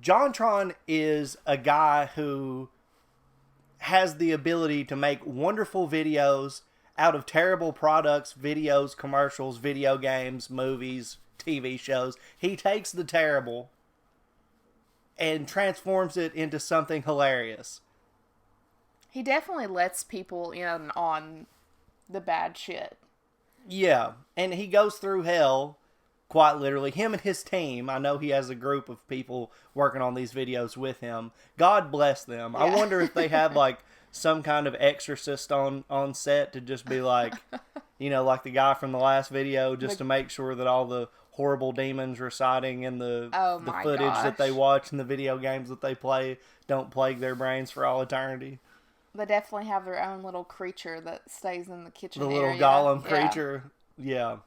JonTron is a guy who has the ability to make wonderful videos out of terrible products, videos, commercials, video games, movies, TV shows. He takes the terrible and transforms it into something hilarious. He definitely lets people in on the bad shit. Yeah, and he goes through hell, quite literally. Him and his team, I know he has a group of people working on these videos with him. God bless them. Yeah. I wonder if they have, like, some kind of exorcist on set to just be like, you know, like the guy from the last video, just to make sure that all the horrible demons residing in the footage that they watch and the video games that they play don't plague their brains for all eternity. They definitely have their own little creature that stays in the kitchen area. The little golem creature. Yeah.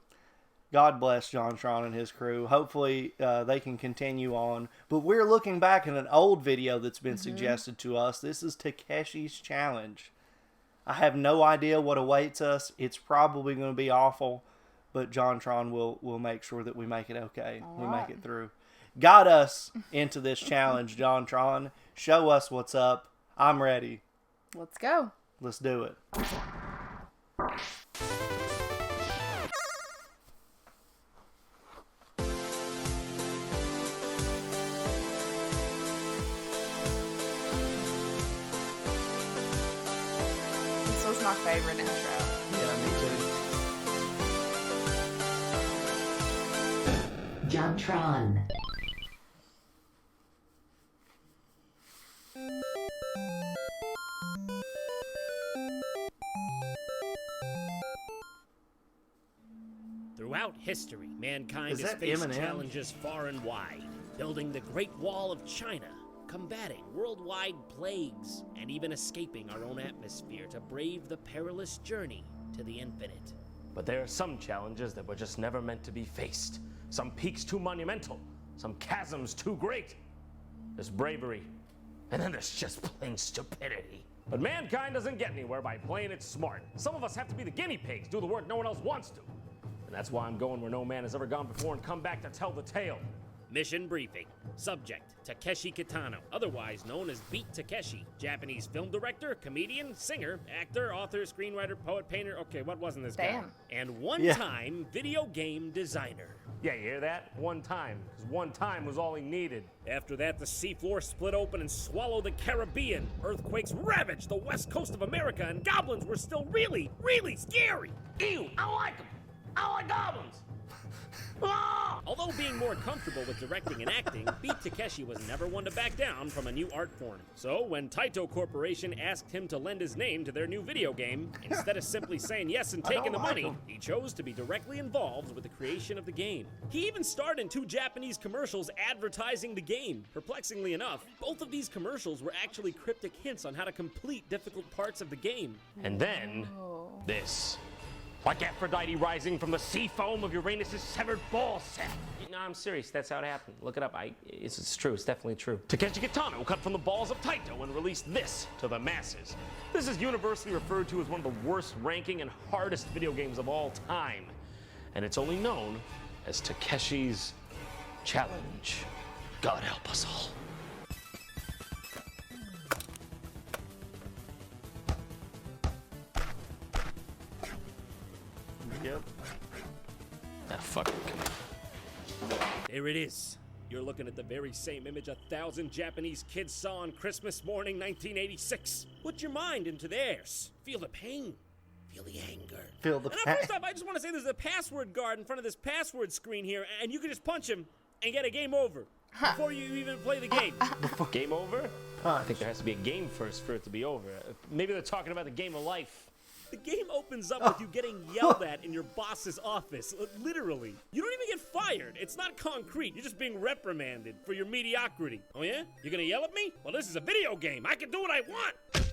God bless JonTron and his crew. Hopefully they can continue on. But we're looking back at an old video that's been suggested to us. This is Takeshi's challenge. I have no idea what awaits us. It's probably going to be awful. But JonTron will make sure that we make it okay. We make it through. Got us into this challenge, JonTron. Show us what's up. I'm ready. Let's go. Let's do it. This was my favorite intro. Yeah, me too. JonTron. Throughout history, mankind has faced challenges far and wide, building the Great Wall of China, combating worldwide plagues, and even escaping our own atmosphere to brave the perilous journey to the infinite. But there are some challenges that were just never meant to be faced. Some peaks too monumental, some chasms too great. There's bravery, and then there's just plain stupidity. But mankind doesn't get anywhere by playing it smart. Some of us have to be the guinea pigs, do the work no one else wants to. And that's why I'm going where no man has ever gone before and come back to tell the tale. Mission briefing. Subject, Takeshi Kitano, otherwise known as Beat Takeshi. Japanese film director, comedian, singer, actor, author, screenwriter, poet, painter. Okay, what wasn't this guy? And one-time video game designer. Yeah, you hear that? One time. Because one time was all he needed. After that, the seafloor split open and swallowed the Caribbean. Earthquakes ravaged the west coast of America, and goblins were still really, really scary. Ew, I don't like them. I don't like goblins. Although being more comfortable with directing and acting, Beat Takeshi was never one to back down from a new art form. So when Taito Corporation asked him to lend his name to their new video game, instead of simply saying yes and taking the money, he chose to be directly involved with the creation of the game. He even starred in 2 Japanese commercials advertising the game. Perplexingly enough, both of these commercials were actually cryptic hints on how to complete difficult parts of the game. And then, this. Like Aphrodite rising from the sea foam of Uranus' severed ball sack. No, I'm serious. That's how it happened. Look it up. It's true. It's definitely true. Takeshi Kitano cut from the balls of Taito and released this to the masses. This is universally referred to as one of the worst ranking and hardest video games of all time. And it's only known as Takeshi's Challenge. God help us all. Yep. Ah, fuck. There it is. You're looking at the very same image 1,000 Japanese kids saw on Christmas morning 1986. Put your mind into theirs. Feel the pain. Feel the anger. Feel the pain. First off, I just want to say there's a password guard in front of this password screen here, and you can just punch him and get a game over before you even play the game. Game over? I think there has to be a game first for it to be over. Maybe they're talking about the game of life. The game opens up with you getting yelled at in your boss's office. Literally. You don't even get fired. It's not concrete. You're just being reprimanded for your mediocrity. Oh yeah? You're gonna yell at me? Well, this is a video game. I can do what I want.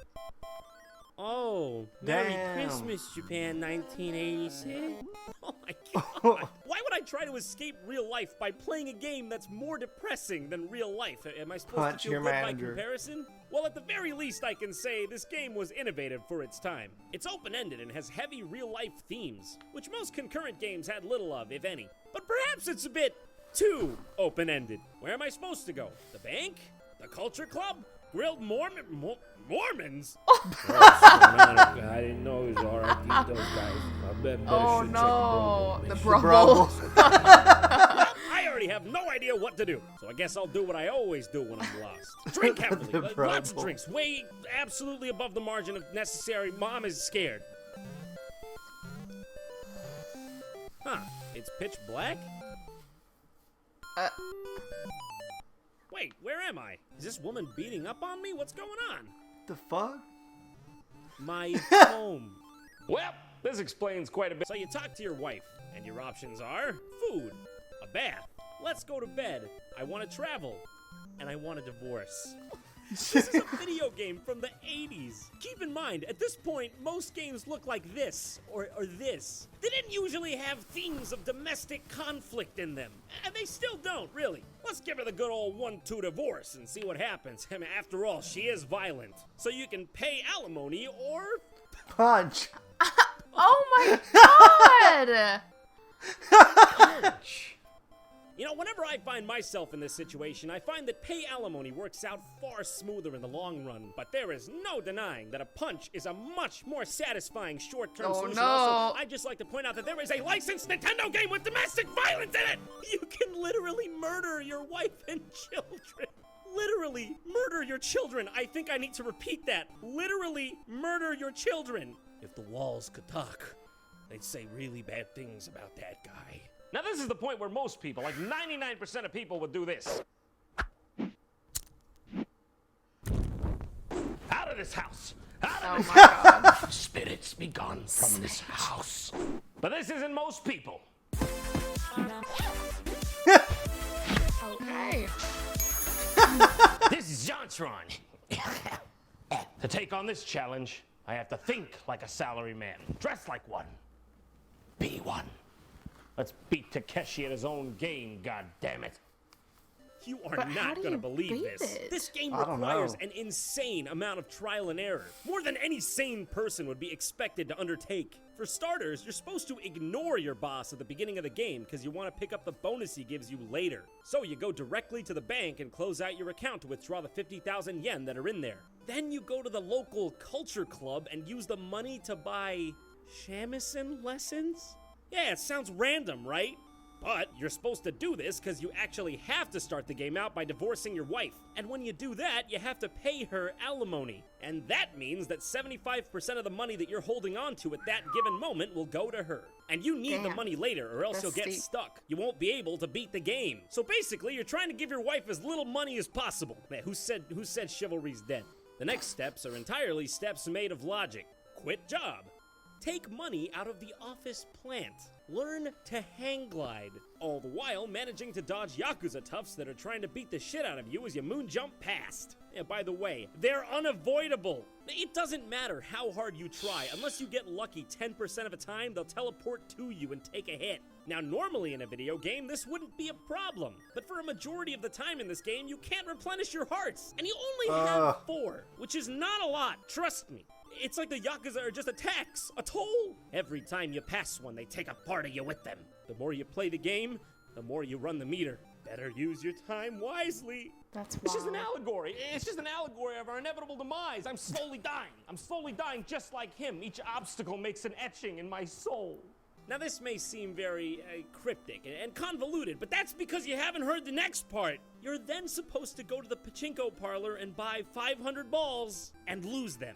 Oh, Merry Christmas, Japan 1986. Oh my God. Why would I try to escape real life by playing a game that's more depressing than real life? Am I supposed to feel good by comparison? Well, at the very least, I can say this game was innovative for its time. It's open-ended and has heavy real-life themes, which most concurrent games had little of, if any. But perhaps it's a bit too open-ended. Where am I supposed to go? The bank? The culture club? Grilled Mormons? I didn't know it was alright to eat those guys. I better Oh should no, check the Bro. Brumble. I already have no idea what to do, so I guess I'll do what I always do when I'm lost. Drink heavily, The lots of Brumble. drinks, way absolutely above the margin if necessary. Mom is scared. Huh, it's pitch black? Wait, where am I? Is this woman beating up on me? What's going on? The fuck? My home. Well, this explains quite a bit. So you talk to your wife, and your options are food, a bath, let's go to bed, I want to travel, and I want a divorce. This is a video game from the 80s. Keep in mind, at this point, most games look like this, or this. They didn't usually have themes of domestic conflict in them. And they still don't, really. Let's give her the good old 1-2 divorce and see what happens. I mean, after all, she is violent. So you can pay alimony or... Punch. Oh my god! You know, whenever I find myself in this situation, I find that pay alimony works out far smoother in the long run. But there is no denying that a punch is a much more satisfying short-term Oh, solution. no. Also, I'd just like to point out that there is a licensed Nintendo game with domestic violence in it! You can literally murder your wife and children. Literally murder your children. I think I need to repeat that. Literally murder your children. If the walls could talk, they'd say really bad things about that guy. Now, this is the point where most people, like 99% of people, would do this. Out of this house! Out of Oh this my god. Spirits be gone from this house. But this isn't most people. Okay. This is JonTron. To take on this challenge, I have to think like a salaryman, dress like one, be one. Let's beat Takeshi at his own game, goddammit. You are But how not do gonna you believe beat this. it? This game I don't requires know. an insane amount of trial and error. More than any sane person would be expected to undertake. For starters, you're supposed to ignore your boss at the beginning of the game because you want to pick up the bonus he gives you later. So you go directly to the bank and close out your account to withdraw the 50,000 yen that are in there. Then you go to the local culture club and use the money to buy shamisen lessons? Yeah, it sounds random, right? But you're supposed to do this because you actually have to start the game out by divorcing your wife. And when you do that, you have to pay her alimony. And that means that 75% of the money that you're holding on to at that given moment will go to her. And you need the Damn. money later or else That's you'll get steep. stuck. You won't be able to beat the game. So basically, you're trying to give your wife as little money as possible. Man, who said chivalry's dead? The next steps are entirely steps made of logic. Quit job. Take money out of the office plant. Learn to hang glide. All the while managing to dodge Yakuza toughs that are trying to beat the shit out of you as you moon jump past. And by the way, they're unavoidable. It doesn't matter how hard you try. Unless you get lucky 10% of the time, they'll teleport to you and take a hit. Now, normally in a video game, this wouldn't be a problem. But for a majority of the time in this game, you can't replenish your hearts. And you only have 4, which is not a lot. Trust me. It's like the Yakuza are just a tax, a toll. Every time you pass one, they take a part of you with them. The more you play the game, the more you run the meter. Better use your time wisely. That's wild. It's just an allegory. It's just an allegory of our inevitable demise. I'm slowly dying. I'm slowly dying just like him. Each obstacle makes an etching in my soul. Now this may seem very cryptic and convoluted, but that's because you haven't heard the next part. You're then supposed to go to the pachinko parlor and buy 500 balls and lose them.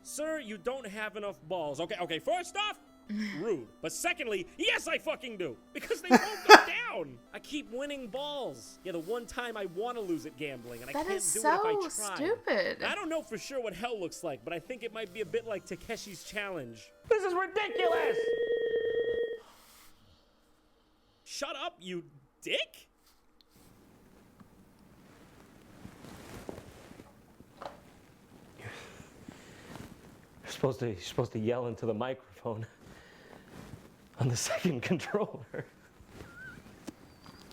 Sir, you don't have enough balls. Okay, first off, rude. But secondly, yes, I fucking do. Because they won't go down. I keep winning balls. Yeah, the one time I want to lose at gambling, and I That can't is do it so if I try. stupid. I don't know for sure what hell looks like, but I think it might be a bit like Takeshi's challenge. This is ridiculous! Shut up, you dick! You're supposed to yell into the microphone on the second controller.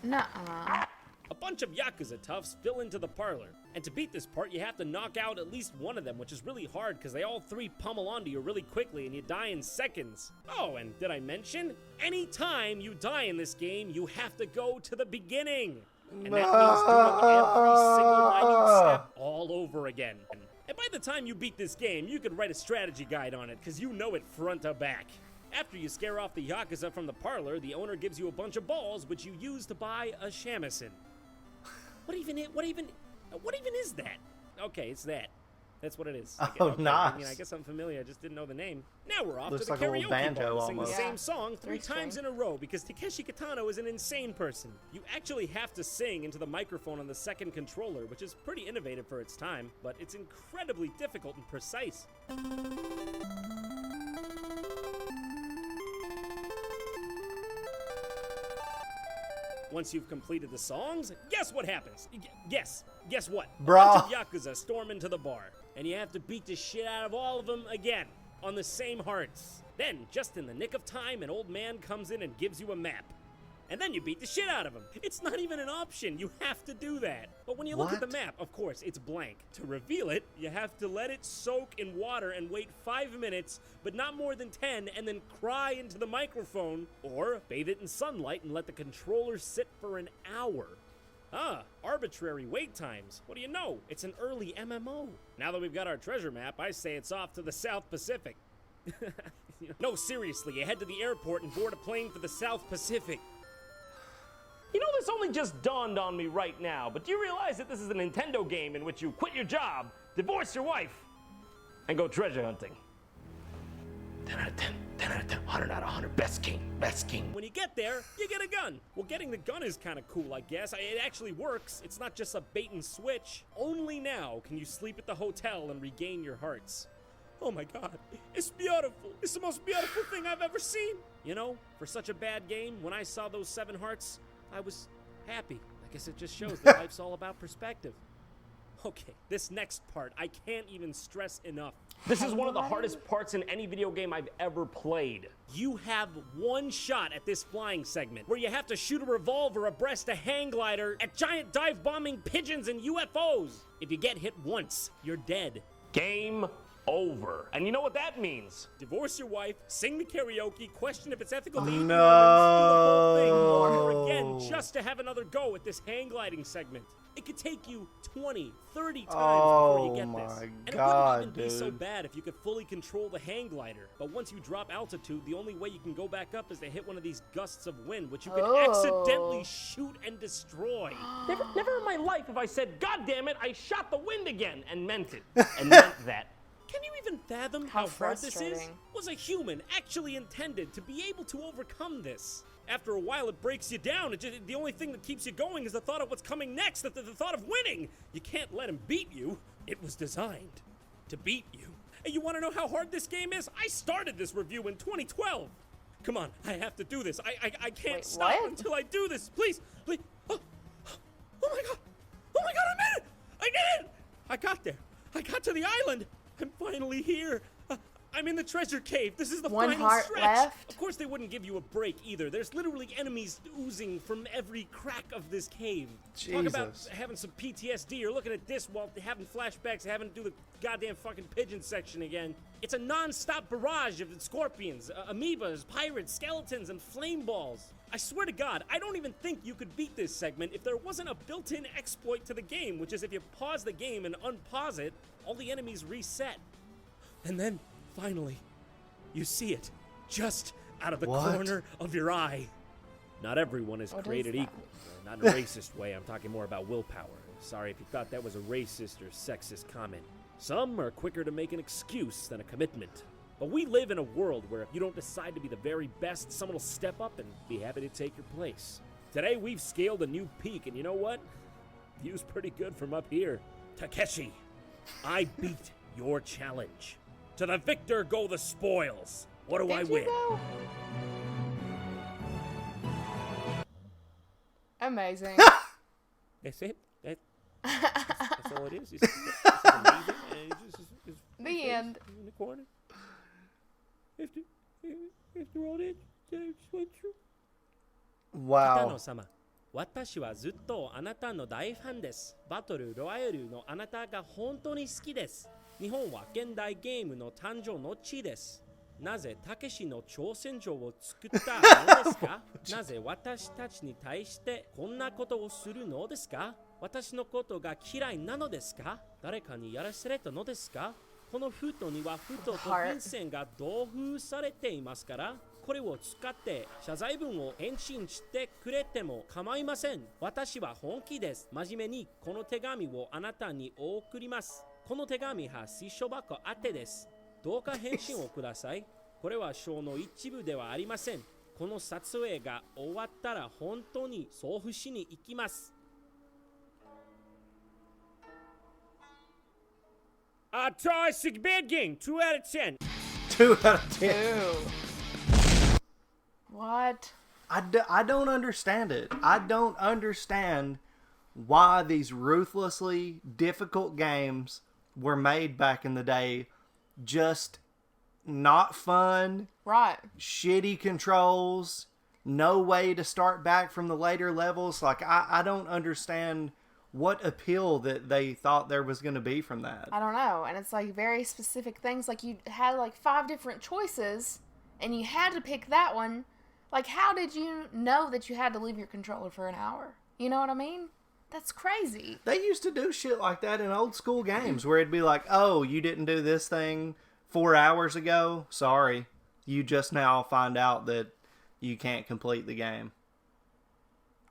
Nuh-uh. A bunch of Yakuza toughs fill into the parlor. And to beat this part, you have to knock out at least one of them, which is really hard because they all three pummel onto you really quickly and you die in seconds. Oh, and did I mention? Anytime you die in this game, you have to go to the beginning. And that means doing every single minute step all over again. And by the time you beat this game, you could write a strategy guide on it because you know it front to back. After you scare off the Yakuza from the parlor, the owner gives you a bunch of balls, which you use to buy a shamisen. What even is that? Okay, it's that. That's what it is. Oh, nice. I mean, I guess I'm familiar. I just didn't know the name. Now we're off Looks to the like a little karaoke banjo bar to sing the almost. same song three Three-string. times in a row because Takeshi Kitano is an insane person. You actually have to sing into the microphone on the second controller, which is pretty innovative for its time, but it's incredibly difficult and precise. Once you've completed the songs, guess what happens? Guess what? Bruh. A bunch of Yakuza storm into the bar, and you have to beat the shit out of all of them again, on the same hearts. Then, just in the nick of time, an old man comes in and gives you a map. And then you beat the shit out of him. It's not even an option, you have to do that. But when you look at the What? map, of course, it's blank. To reveal it, you have to let it soak in water and wait 5 minutes, but not more than 10, and then cry into the microphone, or bathe it in sunlight and let the controller sit for an hour. Ah, arbitrary wait times. What do you know? It's an early MMO. Now that we've got our treasure map, I say it's off to the South Pacific. No, seriously, you head to the airport and board a plane for the South Pacific. You know, this only just dawned on me right now, but do you realize that this is a Nintendo game in which you quit your job, divorce your wife, and go treasure hunting? 10 out of 10, 10 out of 10, 100 out of 100, best game, best game. When you get there, you get a gun. Well, getting the gun is kind of cool, I guess. It actually works. It's not just a bait and switch. Only now can you sleep at the hotel and regain your hearts. Oh my god, it's beautiful. It's the most beautiful thing I've ever seen. You know, for such a bad game, when I saw those 7 hearts, I was happy. I guess it just shows that life's all about perspective. Okay, this next part, I can't even stress enough. This is one of the hardest parts in any video game I've ever played. You have one shot at this flying segment, where you have to shoot a revolver abreast a hang glider at giant dive-bombing pigeons and UFOs. If you get hit once, you're dead. Game over. And you know what that means? Divorce your wife, sing the karaoke, question if it's ethical to eat No. Mormons, do the whole thing over again just to have another go at this hang gliding segment. It could take you 20, 30 times before you get this. my And God, it wouldn't even be so dude. bad if you could fully control the hang glider. But once you drop altitude, the only way you can go back up is to hit one of these gusts of wind, which you can accidentally shoot and destroy. Never in my life have I said, God damn it, I shot the wind again, and meant it. And meant that. Can you even fathom how hard this is? frustrating. Was a human actually intended to be able to overcome this? After a while, it breaks you down. The only thing that keeps you going is the thought of what's coming next, the thought of winning. You can't let him beat you. It was designed to beat you. And you want to know how hard this game is? I started this review in 2012. Come on, I have to do this. I can't Wait, stop what? until I do this. Please, please. Oh my god. Oh my god, I made it. I did it. I got there. I got to the island. I'm finally here. I'm in the treasure cave. This is the One final heart stretch. left. Of course, they wouldn't give you a break either. There's literally enemies oozing from every crack of this cave. Talk about Jesus. having some PTSD. You're looking at this while having flashbacks, having to do the goddamn fucking pigeon section again. It's a non-stop barrage of scorpions, amoebas, pirates, skeletons, and flame balls. I swear to God, I don't even think you could beat this segment if there wasn't a built-in exploit to the game, which is if you pause the game and unpause it, all the enemies reset. And then, finally, you see it, just out of the What? corner of your eye. Not everyone is What is created that? equal. Not in a racist way, I'm talking more about willpower. Sorry if you thought that was a racist or sexist comment. Some are quicker to make an excuse than a commitment. But we live in a world where if you don't decide to be the very best, someone will step up and be happy to take your place. Today we've scaled a new peak, and you know what? View's pretty good from up here. Takeshi, I beat your challenge. To the victor go the spoils. What do I Did you win? though? Amazing. That's it. That's all it is. It's amazing. And it's The end. in the corner. After all that, just went through. Wow. Kitano-sama, 私はずっとあなたの大ファンです。バトルロワイヤルのあなたが本当に好きです。日本は現代ゲームの誕生の地です。なぜたけしの挑戦状を作ったのですか？なぜ私たちに対してこんなことをするのですか？私のことが嫌いなのですか？誰かにやらされたのですか？この封筒には封筒と便箋が同封されていますから、これを使って謝罪文を返信してくれても構いません。私は本気です。真面目にこの手紙をあなたに送ります。この手紙は水書箱宛てです。どうか返信をください。これはショーの一部ではありません。この撮影が終わったら本当に送付しに行きます。Toxic bad game, 2 out of 10. 2 out of 10. Ew. What? I don't understand it. I don't understand why these ruthlessly difficult games were made back in the day. Just not fun. Right. Shitty controls. No way to start back from the later levels. Like, I don't understand what appeal that they thought there was going to be from that. I don't know. And it's like very specific things. Like you had like 5 different choices and you had to pick that one. Like, how did you know that you had to leave your controller for an hour? You know what I mean? That's crazy. They used to do shit like that in old school games where it'd be like, oh, you didn't do this thing 4 hours ago? Sorry. You just now find out that you can't complete the game.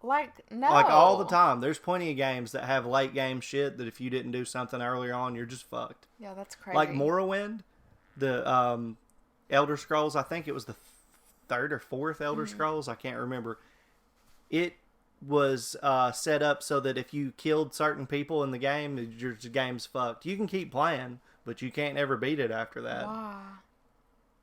Like, no. Like, all the time. There's plenty of games that have late game shit that if you didn't do something earlier on, you're just fucked. Yeah, that's crazy. Like Morrowind, the Elder Scrolls, I think it was the 3rd or 4th Elder Scrolls, I can't remember. It was set up so that if you killed certain people in the game, your game's fucked. You can keep playing, but you can't ever beat it after that. Wow.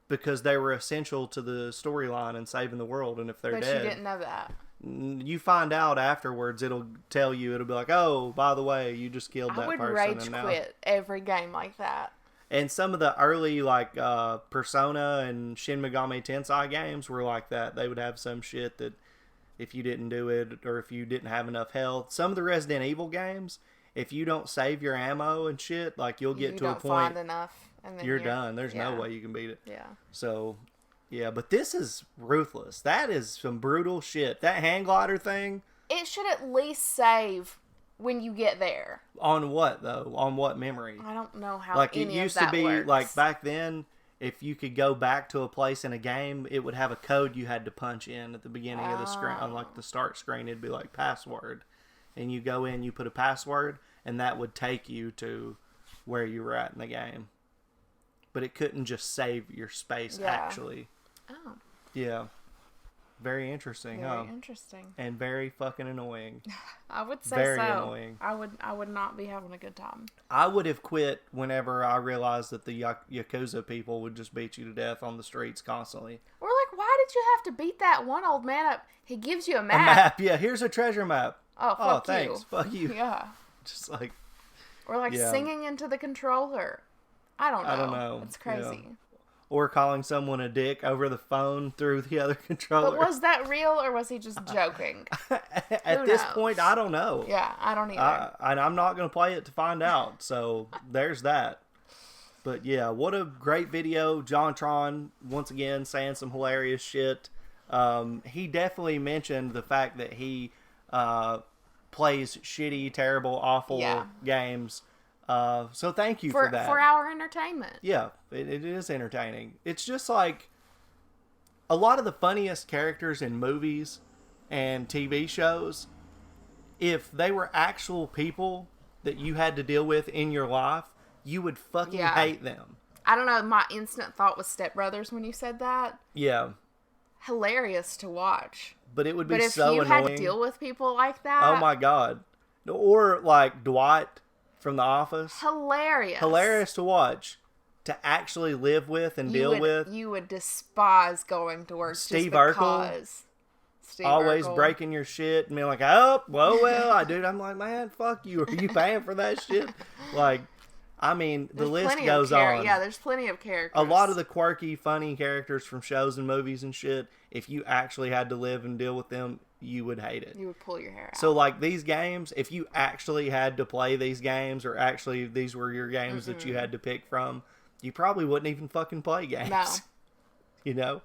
Because they were essential to the storyline and saving the world, and if they're dead... But you didn't know that. You find out afterwards, it'll tell you, it'll be like, oh, by the way, you just killed that person. I would rage quit every game like that. And some of the early, like, Persona and Shin Megami Tensei games were like that. They would have some shit that if you didn't do it, or if you didn't have enough health. Some of the Resident Evil games, if you don't save your ammo and shit, like, you'll get to a point... You don't find enough, and then you're done. There's no way you can beat it. Yeah. So... yeah, but this is ruthless. That is some brutal shit. That hand glider thing... It should at least save when you get there. On what, though? On what memory? I don't know how like, any it used of that to be, works. like, back then, if you could go back to a place in a game, it would have a code you had to punch in at the beginning of the screen. On, like, the start screen, it'd be like, password. And you go in, you put a password, and that would take you to where you were at in the game. But it couldn't just save your space, actually. Oh. Yeah. Very interesting, huh? Very interesting. And very fucking annoying. I would say very so. Annoying. I would not be having a good time. I would have quit whenever I realized that the Yakuza people would just beat you to death on the streets constantly. Or like, why did you have to beat that one old man up? He gives you a map. A map, yeah. Here's a treasure map. Oh, thanks. Fuck you. Yeah. Just like... Or like singing into the controller. I don't know. It's crazy. Yeah. Or calling someone a dick over the phone through the other controller. But was that real, or was he just joking? At this point, I don't know. Yeah, I don't either. And I'm not going to play it to find out. So there's that. But yeah, what a great video. JonTron, once again, saying some hilarious shit. He definitely mentioned the fact that he plays shitty, terrible, awful games. So thank you for that. For our entertainment. Yeah, it is entertaining. It's just like a lot of the funniest characters in movies and TV shows, if they were actual people that you had to deal with in your life, you would fucking hate them. I don't know, my instant thought was Step Brothers when you said that. Yeah. Hilarious to watch. But it would be so annoying. But if you had to deal with people like that. Oh my God. Or like Dwight from The Office. Hilarious to watch. To actually live with and deal with. You would despise going to work Steve just Urkel. because. Always breaking your shit and being like, oh, well, I do. I'm like, man, fuck you. Are you paying for that shit? Like, I mean, the There's list plenty goes of on. Yeah, there's plenty of characters. A lot of the quirky, funny characters from shows and movies and shit, if you actually had to live and deal with them, you would hate it. You would pull your hair out. So, like, these games, if you actually had to play these games, or actually these were your games that you had to pick from, you probably wouldn't even fucking play games. No. You know?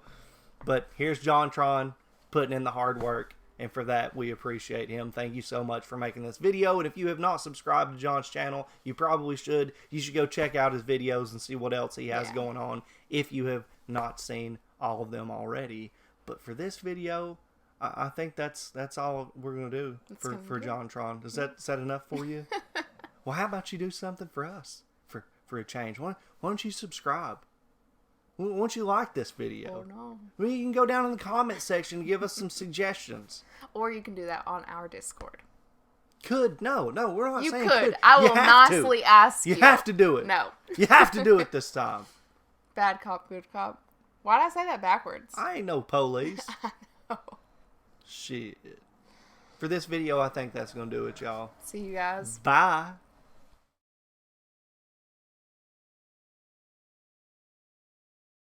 But here's JonTron putting in the hard work, and for that, we appreciate him. Thank you so much for making this video, and if you have not subscribed to John's channel, you probably should. You should go check out his videos and see what else he has going on, if you have not seen all of them already. But for this video, I think that's all we're going to do for JonTron. Is that enough for you? Well, how about you do something for us for a change? Why don't you subscribe? Why don't you like this video? Oh, no. I mean, you can go down in the comment section and give us some suggestions. Or you can do that on our Discord. No, we're not saying You could. could. I will nicely ask you. You have to do it. No. You have to do it this time. Bad cop, good cop. Why did I say that backwards? I ain't no police. I know. Shit. For this video, I think that's going to do it, y'all. See you guys. Bye.